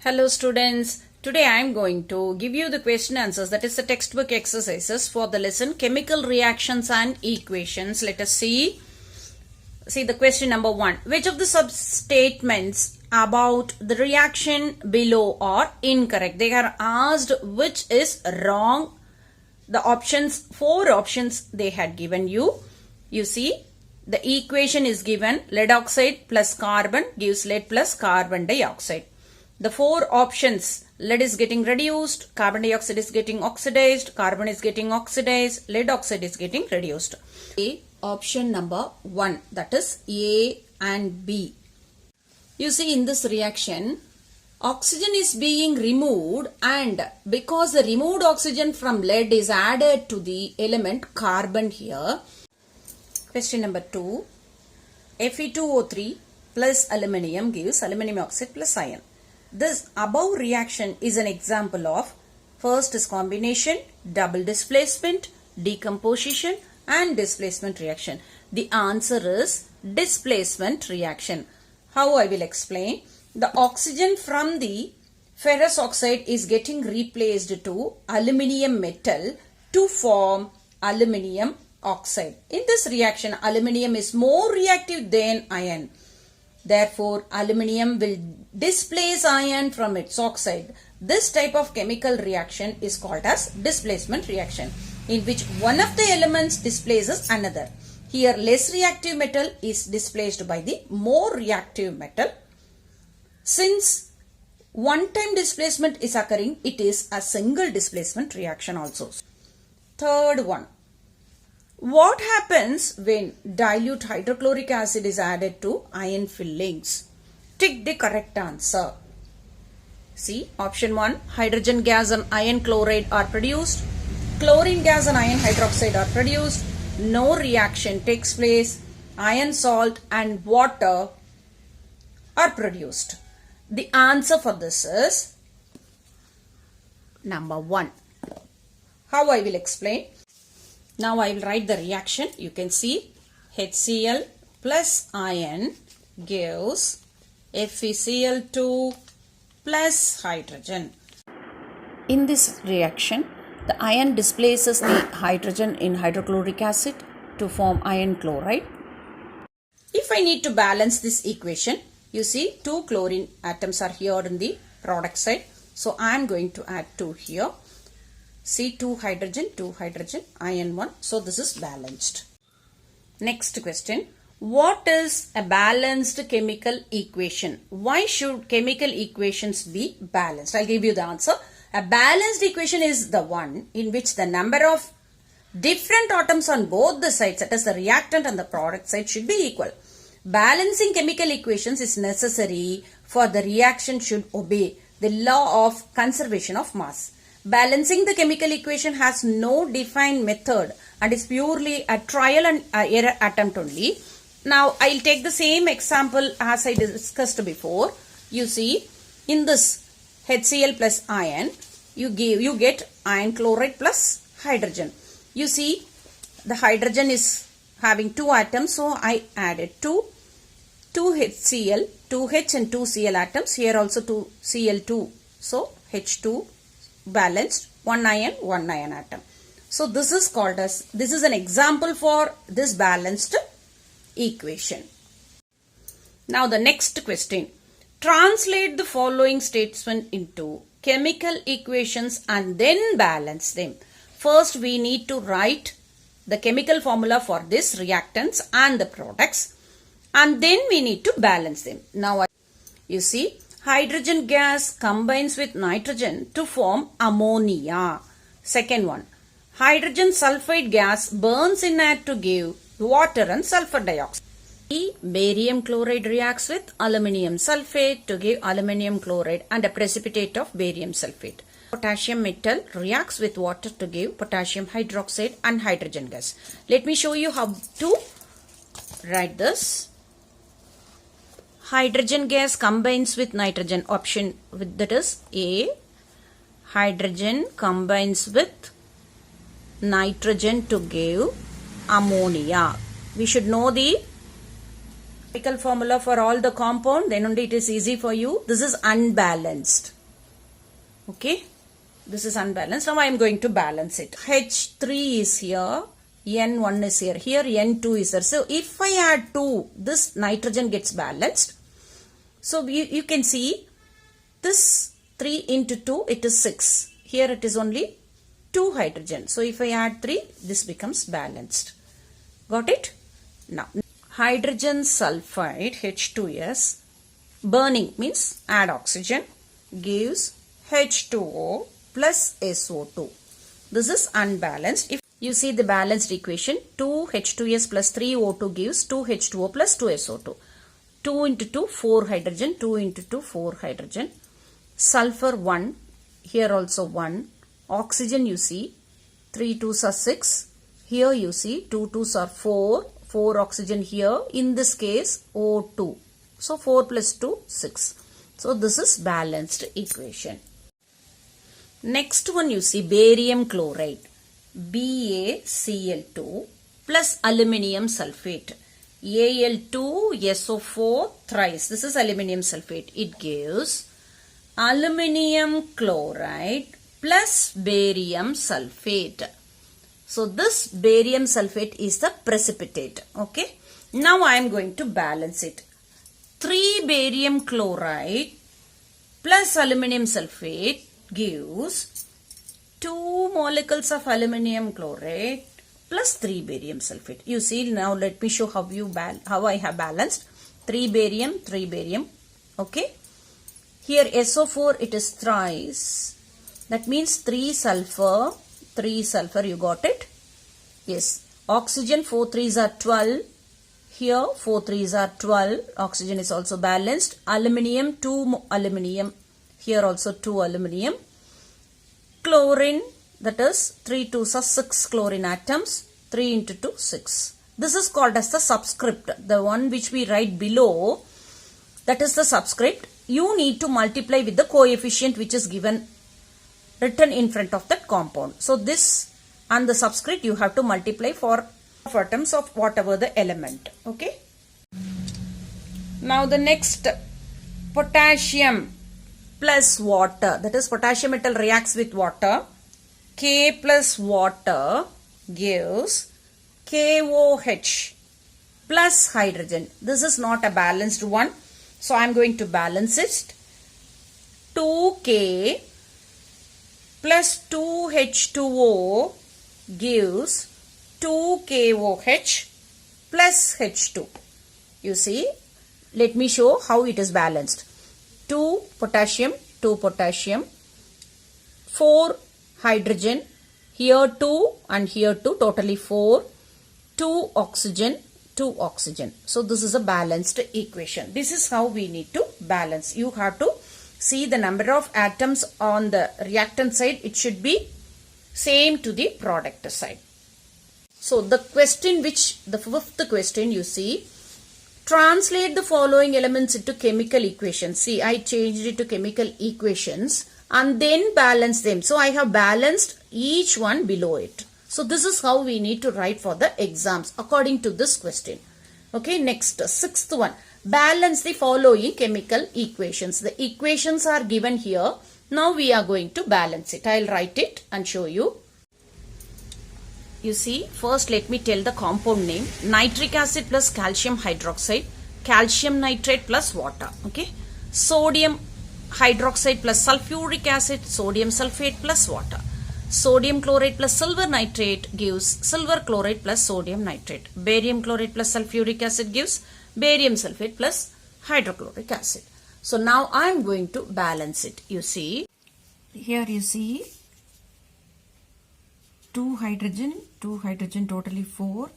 Hello students, today I am going to give you the question answers, that is the textbook exercises for the lesson chemical reactions and equations. Let us see the question number 1. Which of the sub-statements about the reaction below are incorrect? They are asked which is wrong. The options, 4 options they had given you. You see, the equation is given lead oxide plus carbon gives lead plus carbon dioxide. The 4 options, lead is getting reduced, carbon dioxide is getting oxidized, carbon is getting oxidized, lead oxide is getting reduced. Option number 1, that is A and B. You see, in this reaction, oxygen is being removed, and because the removed oxygen from lead is added to the element carbon here. Question number 2, Fe2O3 plus aluminium gives aluminium oxide plus iron. This above reaction is an example of first is combination, double displacement, decomposition and displacement reaction. The answer is displacement reaction. How I will explain? The oxygen from the ferrous oxide is getting replaced to aluminium metal to form aluminium oxide. In this reaction, aluminium is more reactive than iron. Therefore, aluminium will displace iron from its oxide. This type of chemical reaction is called as displacement reaction, in which one of the elements displaces another. Here, less reactive metal is displaced by the more reactive metal. Since one-time displacement is occurring, it is a single displacement reaction also. Third one. What happens when dilute hydrochloric acid is added to iron fillings? Tick the correct answer. See, option 1, hydrogen gas and iron chloride are produced. Chlorine gas and iron hydroxide are produced. No reaction takes place. Iron salt and water are produced. The answer for this is number 1. How I will explain? Now I will write the reaction. You can see HCl plus iron gives FeCl2 plus hydrogen. In this reaction, the iron displaces the hydrogen in hydrochloric acid to form iron chloride. If I need to balance this equation, you see 2 chlorine atoms are here in the product side. So I am going to add 2 here. See, 2 hydrogen, iron 1. So this is balanced. Next question. What is a balanced chemical equation? Why should chemical equations be balanced? I'll give you the answer. A balanced equation is the one in which the number of different atoms on both the sides, that is the reactant and the product side, should be equal. Balancing chemical equations is necessary for the reaction should obey the law of conservation of mass. Balancing the chemical equation has no defined method and is purely a trial and error attempt only. Now, I'll take the same example as I discussed before. You see, in this HCl plus iron, you get iron chloride plus hydrogen. You see, the hydrogen is having 2 atoms, so I added 2 HCl, 2H and 2 Cl atoms. Here also 2 Cl2, so H2 balanced, 1 iron atom. So this is called as, this is an example for this balanced equation. Now the next question. Translate the following statement into chemical equations and then balance them. First we need to write the chemical formula for this reactants and the products, and then we need to balance them. Now you see, hydrogen gas combines with nitrogen to form ammonia. Second one, hydrogen sulfide gas burns in air to give water and sulfur dioxide. Barium chloride reacts with aluminium sulfate to give aluminium chloride and a precipitate of barium sulfate. Potassium metal reacts with water to give potassium hydroxide and hydrogen gas. Let me show you how to write this. Hydrogen gas combines with nitrogen. Option that is A. Hydrogen combines with nitrogen to give ammonia. We should know the Chemical formula for all the compound, then only it is easy for you. This is unbalanced. Okay, this is unbalanced. Now I am going to balance it. H3 is here, N1 is here, here N2 is there. So if I add 2, this nitrogen gets balanced. So you can see this 3 into 2, it is 6. Here it is only 2 hydrogen. So if I add 3, this becomes balanced. Got it? Now, hydrogen sulfide H2S, burning means add oxygen, gives H2O plus SO2. This is unbalanced. If you see the balanced equation, 2H2S plus 3O2 gives 2H2O plus 2SO2. 2 into 2, 4 hydrogen, 2 into 2, 4 hydrogen. Sulfur 1, here also 1. Oxygen you see, 3 2s are 6. Here you see 2 2s are 4. 4 oxygen here. In this case O2. So 4 plus 2, 6. So this is balanced equation. Next one you see barium chloride. BaCl2 plus aluminium sulfate. Al2SO4 thrice. This is aluminium sulfate. It gives aluminium chloride plus barium sulfate. So this barium sulfate is the precipitate. Okay. Now I am going to balance it. 3 barium chloride plus aluminium sulfate gives 2 molecules of aluminium chloride plus 3 barium sulfate. You see, now let me show how I have balanced. 3 barium, 3 barium. Okay. Here SO4 it is thrice. That means 3 sulfur, 3 sulfur, you got it? Yes. Oxygen 4 3s are 12. Here 4 3s are 12. Oxygen is also balanced. Aluminium 2 aluminium. Here also 2 aluminium. Chlorine, that is 3 2s are 6 chlorine atoms. 3 into 2, 6. This is called as the subscript. The one which we write below, that is the subscript. You need to multiply with the coefficient which is written in front of that compound. So this and the subscript you have to multiply for atoms of whatever the element. Okay. Now the next, potassium plus water. That is potassium metal reacts with water. K plus water gives KOH plus hydrogen. This is not a balanced one. So I am going to balance it. 2K plus 2H2O gives 2KOH plus H2. You see, let me show how it is balanced. 2 potassium, 4 hydrogen, here 2 and here 2, totally 4, 2 oxygen, 2 oxygen. So this is a balanced equation. This is how we need to balance. You have to see the number of atoms on the reactant side. It should be same to the product side. So the question the fifth question you see, translate the following elements into chemical equations. See, I changed it to chemical equations and then balance them. So I have balanced each one below it. So this is how we need to write for the exams according to this question. Okay, next, sixth one. Balance the following chemical equations. The equations are given here. Now we are going to balance it. I will write it and show you. You see, first let me tell the compound name. Nitric acid plus calcium hydroxide, calcium nitrate plus water. Okay. Sodium hydroxide plus sulfuric acid, sodium sulfate plus water. Sodium chloride plus silver nitrate gives silver chloride plus sodium nitrate. Barium chloride plus sulfuric acid gives barium sulfate plus hydrochloric acid. So now I am going to balance it. You see, here you see 2 hydrogen, totally 4.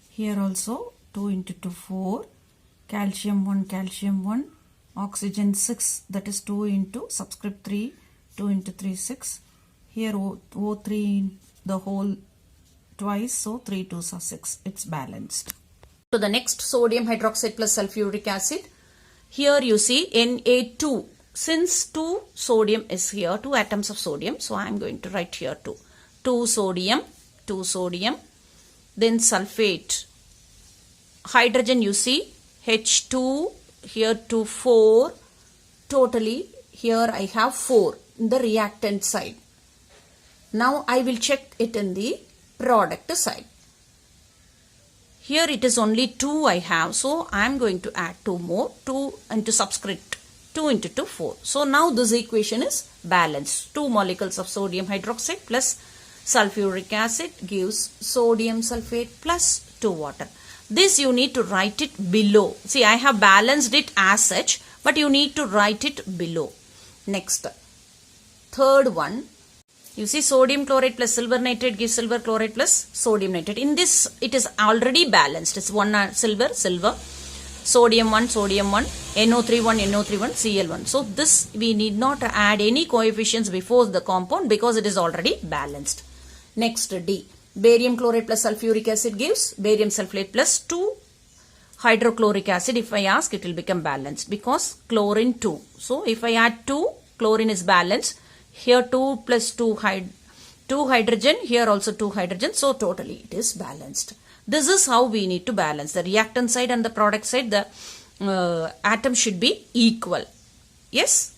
Here also 2 into 2, 4. Calcium 1, oxygen 6, that is 2 into subscript 3, 2 into 3, 6. Here O3 the whole twice, so 3 2s are 6. It's balanced. So the next, sodium hydroxide plus sulfuric acid. Here you see Na2. Since 2 sodium is here, 2 atoms of sodium, so I am going to write here 2. 2 sodium, then sulfate. Hydrogen you see, H2, here 2, 4. Totally, here I have 4 in the reactant side. Now I will check it in the product side. Here it is only 2 I have, so I am going to add 2 more, 2 into subscript 2 into 2, 4. So now this equation is balanced. 2 molecules of sodium hydroxide plus sulfuric acid gives sodium sulfate plus 2 water. This you need to write it below. See, I have balanced it as such, but you need to write it below. Next, third one. You see, sodium chloride plus silver nitrate gives silver chloride plus sodium nitrate. In this, it is already balanced. It's one silver, silver, sodium 1, sodium 1, NO3 1, NO3 1, Cl 1. So this we need not add any coefficients before the compound because it is already balanced. Next, D. Barium chloride plus sulfuric acid gives barium sulfate plus 2 hydrochloric acid. If I ask, it will become balanced because chlorine 2. So if I add 2, chlorine is balanced. Here 2 plus 2 hydrogen, here also 2 hydrogen. So totally it is balanced. This is how we need to balance. The reactant side and the product side, the atom should be equal. Yes?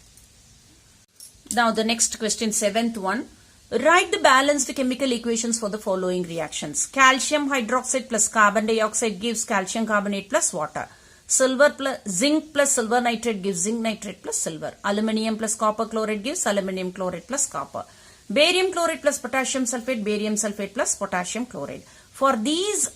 Now the next question, 7th one. Write the balanced chemical equations for the following reactions. Calcium hydroxide plus carbon dioxide gives calcium carbonate plus water. Zinc plus silver nitrate gives zinc nitrate plus silver. Aluminium plus copper chloride gives aluminium chloride plus copper. Barium chloride plus potassium sulfate plus potassium chloride. For these,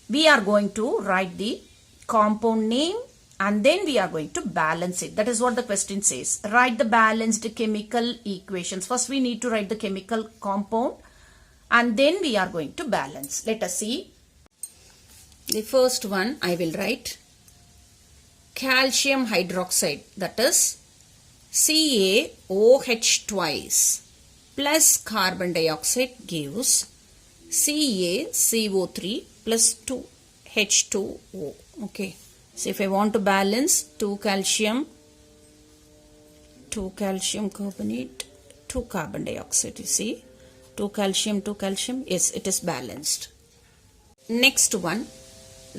we are going to write the compound name and then we are going to balance it. That is what the question says. Write the balanced chemical equations. First, we need to write the chemical compound and then we are going to balance. Let us see. The first one, I will write calcium hydroxide, that is CaOH twice plus carbon dioxide gives CaCO3 plus 2H2O. Okay. So if I want to balance 2 calcium carbonate, 2 carbon dioxide, you see, 2 calcium, yes, it is balanced. Next one,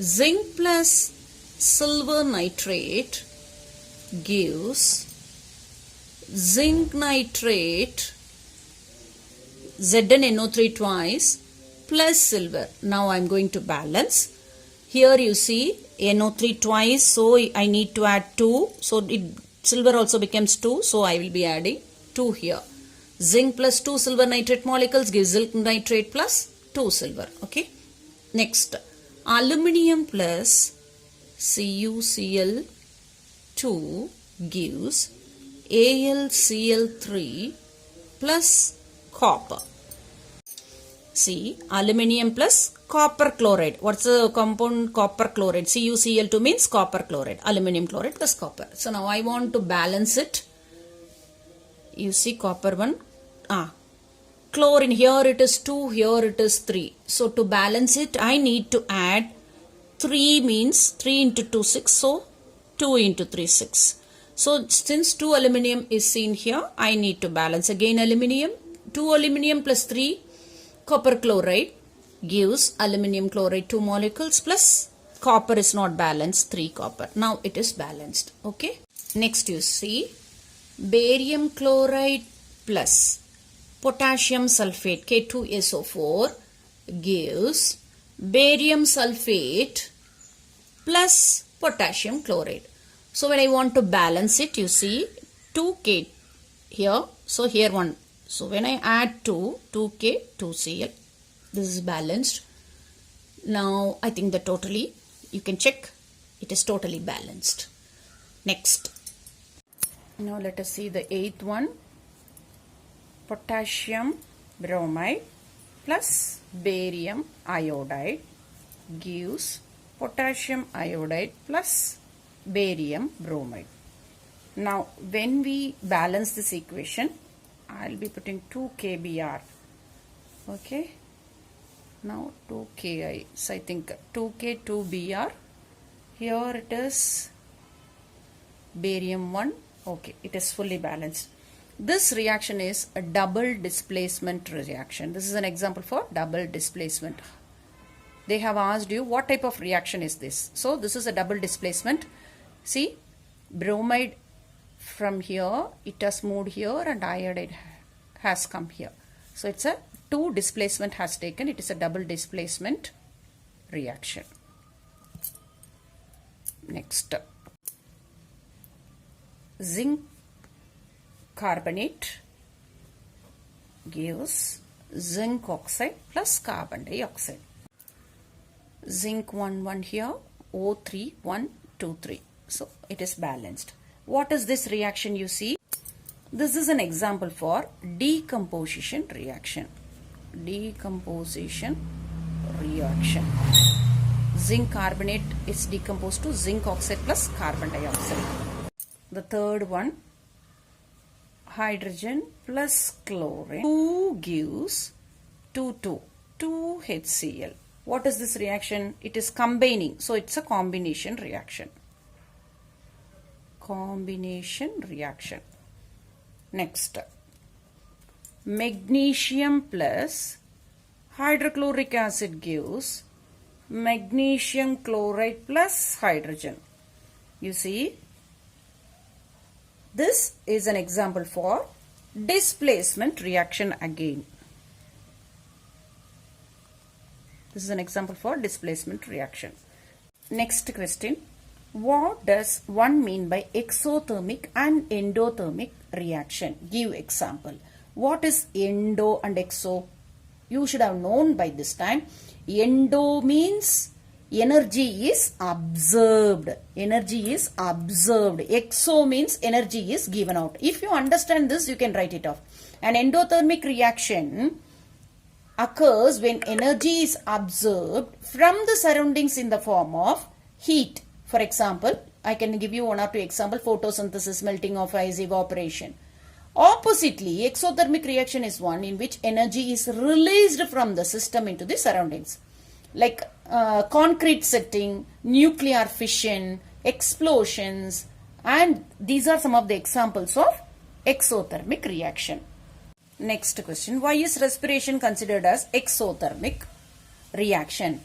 zinc plus silver nitrate gives zinc nitrate ZnNO3 twice plus silver. Now I am going to balance. Here you see NO3 twice, so I need to add 2. So silver also becomes 2, so I will be adding 2 here. Zinc plus 2 silver nitrate molecules gives zinc nitrate plus 2 silver. Okay. Next, aluminium plus CuCl2 gives AlCl3 plus copper. See, aluminium plus copper chloride. What's the compound? Copper chloride. CuCl2 means copper chloride. Aluminium chloride plus copper. So now I want to balance it. You see copper 1. Chlorine, here it is 2, here it is 3. So to balance it, I need to add 3 means 3 into 2, 6. So 2 into 3, 6. So since 2 aluminium is seen here, I need to balance again aluminium. 2 aluminium plus 3 copper chloride gives aluminium chloride 2 molecules plus copper is not balanced, 3 copper. Now it is balanced. Okay. Next you see barium chloride plus potassium sulfate K2SO4 gives barium sulfate plus potassium chloride. So when I want to balance it, you see 2K here. So here 1. So when I add 2K, 2Cl, this is balanced. Now I think that totally, you can check, it is totally balanced. Next. Now let us see the 8th one. Potassium bromide plus barium iodide gives potassium iodide plus barium bromide. Now when we balance this equation, I'll be putting 2 kBr. Okay. Now 2 Ki. So I think 2K, 2Br. Here it is barium 1. Okay. It is fully balanced. This reaction is a double displacement reaction. This is an example for double displacement. they have asked you what type of reaction is this. So this is a double displacement. See, bromide from here, it has moved here, and iodide has come here. So it's a two displacement has taken. It is a double displacement reaction. Next, zinc carbonate gives zinc oxide plus carbon dioxide. Zinc 1 here, O3 1 2 3. So it is balanced. What is this reaction you see? This is an example for decomposition reaction. Decomposition reaction. Zinc carbonate is decomposed to zinc oxide plus carbon dioxide. The third one, hydrogen plus chlorine. 2 gives 2 HCl. What is this reaction? It is combining. So it's a combination reaction. Combination reaction. Next, magnesium plus hydrochloric acid gives magnesium chloride plus hydrogen. You see, this is an example for displacement reaction again. This is an example for displacement reaction. Next question. What does one mean by exothermic and endothermic reaction? Give example. What is endo and exo? You should have known by this time. Endo means energy is observed. Energy is observed. Exo means energy is given out. If you understand this, you can write it off. An endothermic reaction occurs when energy is observed from the surroundings in the form of heat. For example, I can give you one or two examples: photosynthesis, melting of ice, evaporation. Oppositely, exothermic reaction is one in which energy is released from the system into the surroundings, like concrete setting, nuclear fission, explosions, and these are some of the examples of exothermic reaction. Next question. Why is respiration considered as exothermic reaction?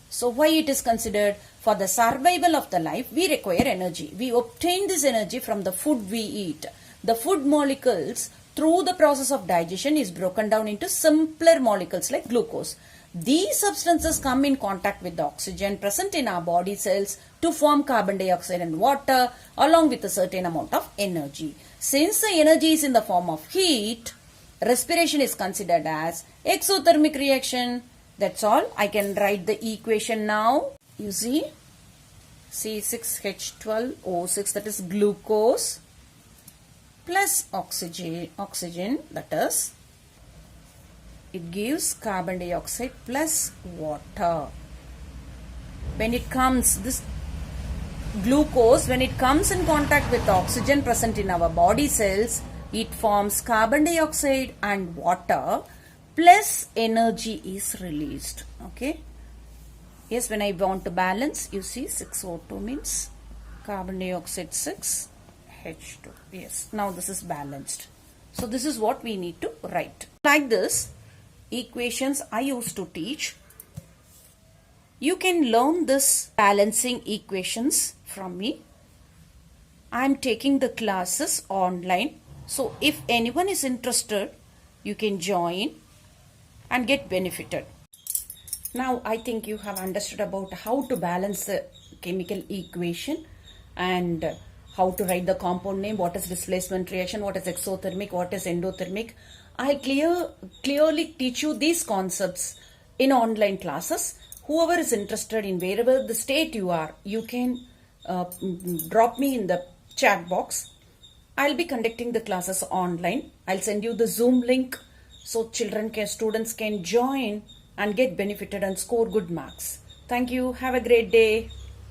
So why it is considered? For the survival of the life, we require energy. We obtain this energy from the food we eat. The food molecules, through the process of digestion, is broken down into simpler molecules like glucose. These substances come in contact with the oxygen present in our body cells to form carbon dioxide and water along with a certain amount of energy. Since the energy is in the form of heat, respiration is considered as exothermic reaction. That's all. I can write the equation now. You see, C6H12O6, that is glucose, plus oxygen, that is, it gives carbon dioxide plus water. When it comes, this glucose, when it comes in contact with the oxygen present in our body cells, it forms carbon dioxide and water, plus energy is released. Okay. Yes, when I want to balance, you see 6O2 means carbon dioxide 6, H2. Yes, now this is balanced. So this is what we need to write. Like this, equations I used to teach. You can learn this balancing equations from me. I am taking the classes online. So if anyone is interested, you can join and get benefited. Now I think you have understood about how to balance the chemical equation and how to write the compound name, what is displacement reaction, what is exothermic, what is endothermic. I clearly teach you these concepts in online classes. Whoever is interested in wherever the state you are, you can drop me in the chat box. I'll be conducting the classes online. I'll send you the Zoom link so students can join and get benefited and score good marks. Thank you. Have a great day.